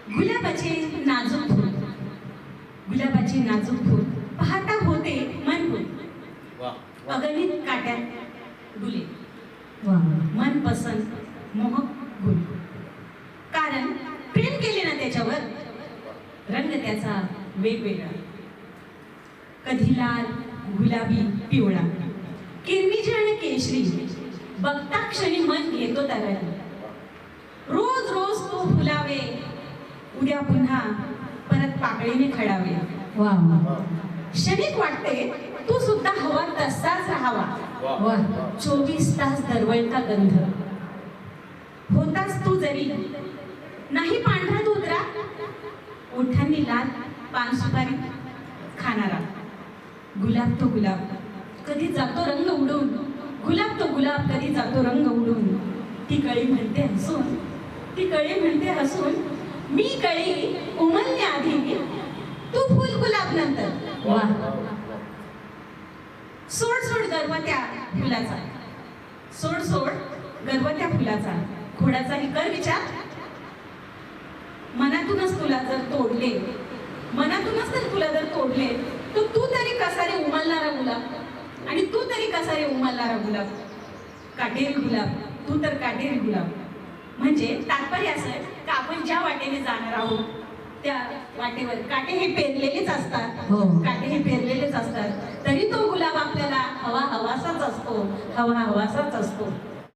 गुलाबाचे नाजूक फूल, गुलाबाचे नाजूक फूल पाहता होते मन फूल, अगणित काट्यात डुले, मन पसंत मोहक गुल. कारण प्रेम केले ना त्याच्यावर, रंग त्याचा वेगवेगळा, कधी लाल गुलाबी पिवळा, किरमिजी आणि केशरी, बघता क्षणी मन घेतो तरळी. रोज रोज तो फुलावे, उद्या पुन्हा परत पाकळीने खडावे. वा क्षणिक वाटते तू सुद्धा हवा तसाच राहावा. वा 24 तास दरवळता गंध, होतास तू जरी नाही पांढरा धोतरा, ओठांनी लाल पान सुपारी खाणारा. गुलाब तो गुलाब कधी जातो रंग उडून, गुलाब तो गुलाब कधी जातो रंग उडून. ती कळी म्हणते हसून, ती कळी म्हणते हसून, मी कळी उमलण्याआधी तू फुल गुलाब नंतर. वा सोड सोड गर्व त्या फुलाचा, सोड सोड गर्व त्या फुलाचा, खोडाचाही कर विचार. मनातूनच तुला जर तोडले, मनातूनच तर तुला जर तोडले, तर तू तरी कसा रे उमलणारा गुलाब, आणि तू तरी कसा रे उमलणारा गुलाब. काटेरी गुलाब, तू तर काटेरी गुलाब. म्हणजे तात्पर्य असं का आपण ज्या वाटेने जाणार आहोत त्या वाटेवर काटे हे पेरलेलेच असतात. हो. काटे हे पेरलेलेच असतात, तरी तो गुलाब आपल्याला हवा हवासाच असतो, हवा हवासाच असतो.